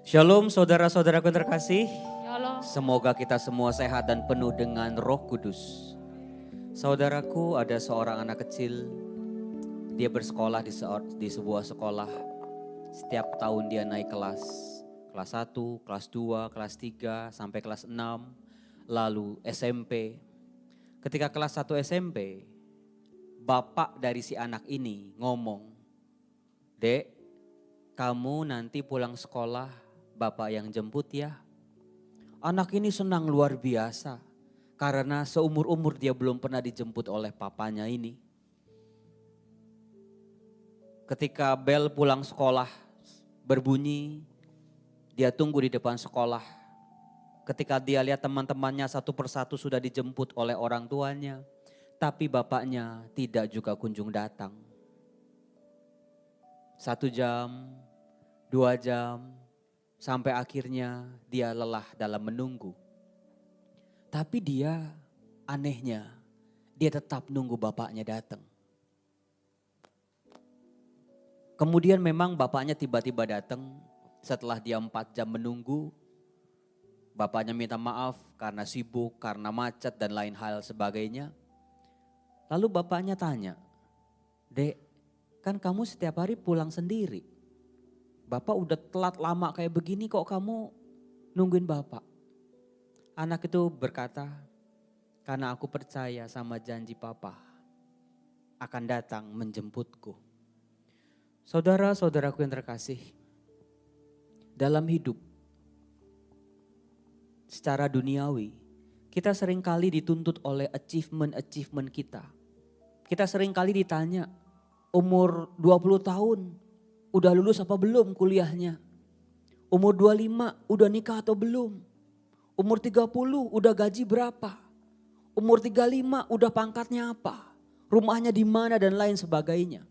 Shalom saudara-saudaraku yang terkasih. Shalom. Semoga kita semua sehat dan penuh dengan Roh Kudus. Saudaraku, ada seorang anak kecil. Dia bersekolah di sebuah sekolah. Setiap tahun dia naik kelas. Kelas 1, kelas 2, kelas 3, sampai kelas 6. Lalu SMP. Ketika kelas 1 SMP, bapak dari si anak ini ngomong, "Dek, kamu nanti pulang sekolah, bapak yang jemput ya." Anak ini senang luar biasa karena seumur-umur dia belum pernah dijemput oleh papanya ini. Ketika bel pulang sekolah berbunyi, dia tunggu di depan sekolah. Ketika dia lihat teman-temannya satu persatu sudah dijemput oleh orang tuanya, tapi bapaknya tidak juga kunjung datang. 1 jam, 2 jam, sampai akhirnya dia lelah dalam menunggu. Tapi dia anehnya, dia tetap nunggu bapaknya datang. Kemudian memang bapaknya tiba-tiba datang setelah dia 4 jam menunggu. Bapaknya minta maaf karena sibuk, karena macet dan lain hal sebagainya. Lalu bapaknya tanya, "Dek, kan kamu setiap hari pulang sendiri. Bapak udah telat lama kayak begini kok kamu nungguin bapak?" Anak itu berkata, "Karena aku percaya sama janji papa akan datang menjemputku." Saudara-saudaraku yang terkasih, dalam hidup secara duniawi, kita seringkali dituntut oleh achievement kita. Kita seringkali ditanya, umur 20 tahun udah lulus apa belum kuliahnya? Umur 25 udah nikah atau belum? Umur 30 udah gaji berapa? Umur 35 udah pangkatnya apa? Rumahnya di mana dan lain sebagainya.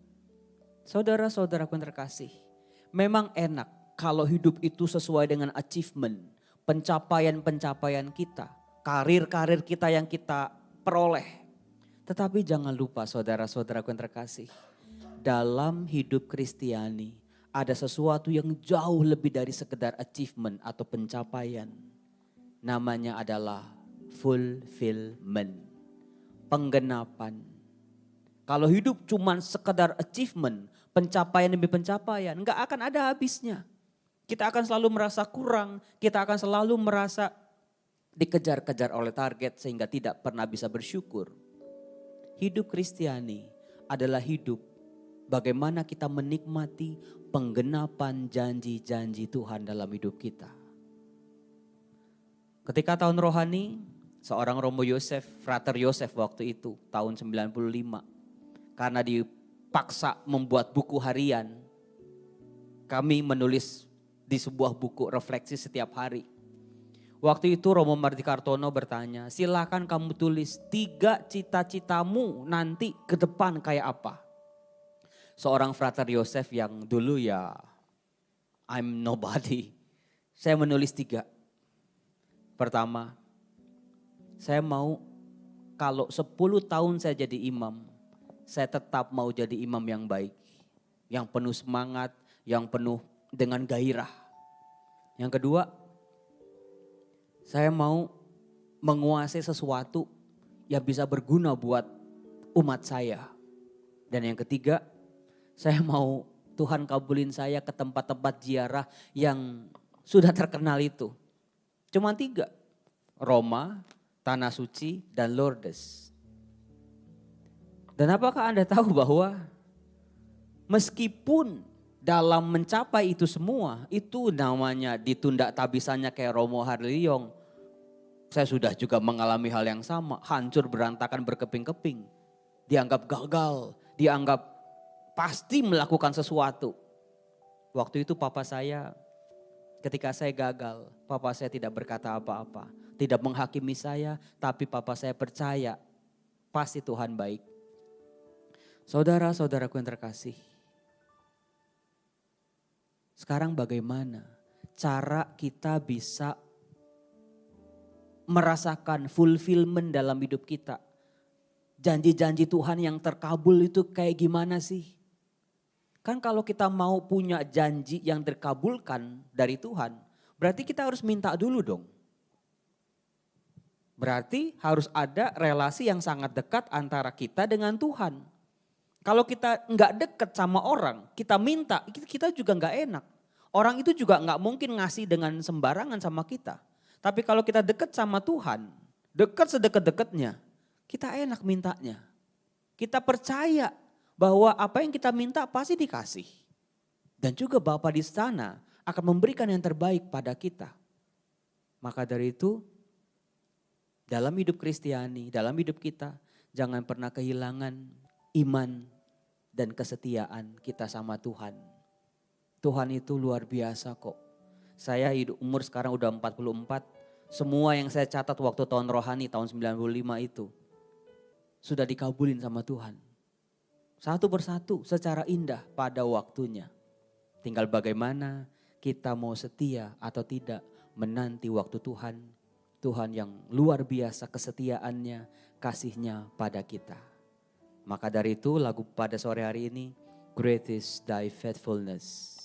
Saudara-saudaraku yang terkasih, memang enak kalau hidup itu sesuai dengan achievement, pencapaian-pencapaian kita, karir-karir kita yang kita peroleh. Tetapi jangan lupa saudara-saudaraku yang terkasih, dalam hidup Kristiani ada sesuatu yang jauh lebih dari sekedar achievement atau pencapaian. Namanya adalah fulfillment, penggenapan. Kalau hidup cuma sekedar achievement, pencapaian demi pencapaian, enggak akan ada habisnya. Kita akan selalu merasa kurang, kita akan selalu merasa dikejar-kejar oleh target sehingga tidak pernah bisa bersyukur. Hidup Kristiani adalah hidup bagaimana kita menikmati penggenapan janji-janji Tuhan dalam hidup kita. Ketika tahun rohani, seorang Romo Yosef, Frater Yosef waktu itu tahun 95. Karena dipaksa membuat buku harian, kami menulis di sebuah buku refleksi setiap hari. Waktu itu Romo Mardikartono bertanya, "Silakan kamu tulis 3 cita-citamu nanti ke depan kayak apa?" Seorang Frater Yosef yang dulu ya I'm nobody. Saya menulis 3. Pertama, saya mau kalau 10 tahun saya jadi imam, saya tetap mau jadi imam yang baik. Yang penuh semangat, yang penuh dengan gairah. Yang kedua, saya mau menguasai sesuatu yang bisa berguna buat umat saya. Dan yang ketiga, saya mau Tuhan kabulin saya ke tempat-tempat ziarah yang sudah terkenal itu. Cuma 3, Roma, Tanah Suci, dan Lourdes. Dan apakah Anda tahu bahwa meskipun dalam mencapai itu semua, itu namanya ditunda tabisannya kayak Romo Harliong. Saya sudah juga mengalami hal yang sama, hancur berantakan berkeping-keping. Dianggap gagal, dianggap pasti melakukan sesuatu. Waktu itu papa saya, ketika saya gagal, papa saya tidak berkata apa-apa. Tidak menghakimi saya, tapi papa saya percaya pasti Tuhan baik. Saudara-saudaraku yang terkasih, sekarang bagaimana cara kita bisa merasakan fulfillment dalam hidup kita? Janji-janji Tuhan yang terkabul itu kayak gimana sih? Kan kalau kita mau punya janji yang terkabulkan dari Tuhan, berarti kita harus minta dulu dong. Berarti harus ada relasi yang sangat dekat antara kita dengan Tuhan. Kalau kita nggak dekat sama orang, kita minta, kita juga nggak enak. Orang itu juga nggak mungkin ngasih dengan sembarangan sama kita. Tapi kalau kita dekat sama Tuhan, dekat sedekat-dekatnya, kita enak mintanya. Kita percaya bahwa apa yang kita minta pasti dikasih. Dan juga Bapa di sana akan memberikan yang terbaik pada kita. Maka dari itu, dalam hidup Kristiani, dalam hidup kita, jangan pernah kehilangan iman dan kesetiaan kita sama Tuhan. Tuhan itu luar biasa kok. Saya hidup umur sekarang udah 44, semua yang saya catat waktu tahun rohani tahun 95 itu sudah dikabulin sama Tuhan. Satu persatu secara indah pada waktunya. Tinggal bagaimana kita mau setia atau tidak menanti waktu Tuhan. Tuhan yang luar biasa kesetiaannya, kasihnya pada kita. Maka dari itu lagu pada sore hari ini, Great is Thy Faithfulness.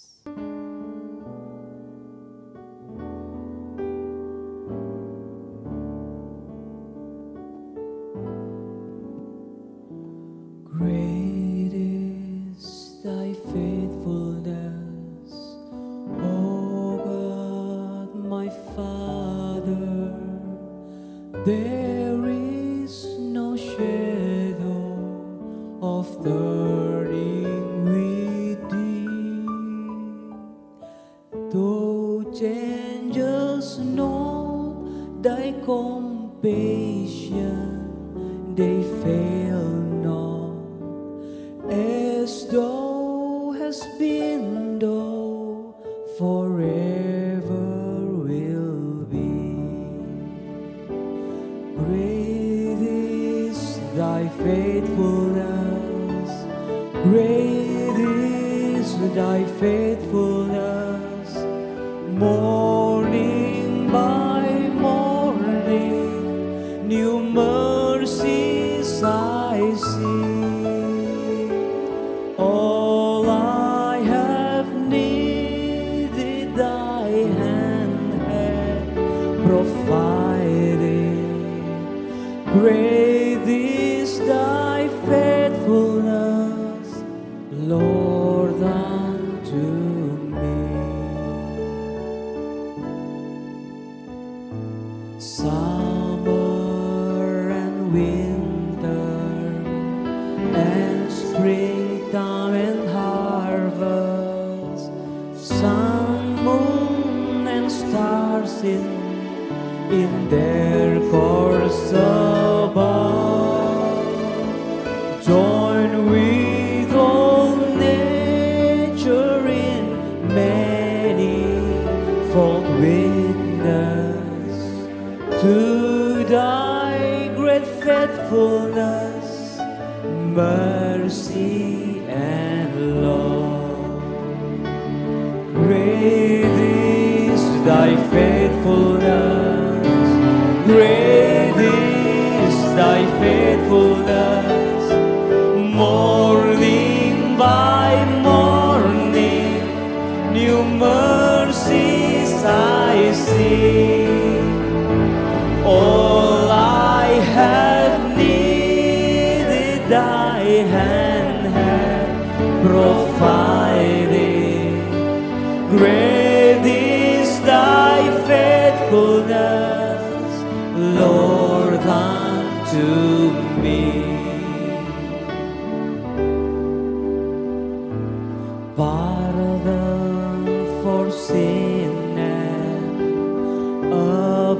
Great is Thy faithfulness, O God my Father. There is no shadow of turning with Thee. Though changes not Thy compassion, they fail not. As Thou hast been, Thou forever will be. Great is Thy faithfulness, great is Thy faithfulness. Morning by morning, new mercies I see. All I have needed, Thy hand hath provided. Great is Thy faithfulness, Lord, unto me. Summer and winter and springtime and harvest, sun, moon and stars in their course above, join with all nature in manifold witness to Thy great faithfulness, mercy and love. Great is Thy faithfulness, great is Thy faithfulness. Morning by morning, new mercies I see. All I have needed, Thy hand hath provided. Great is Thy faithfulness, Lord, unto me. Pardon for sin and a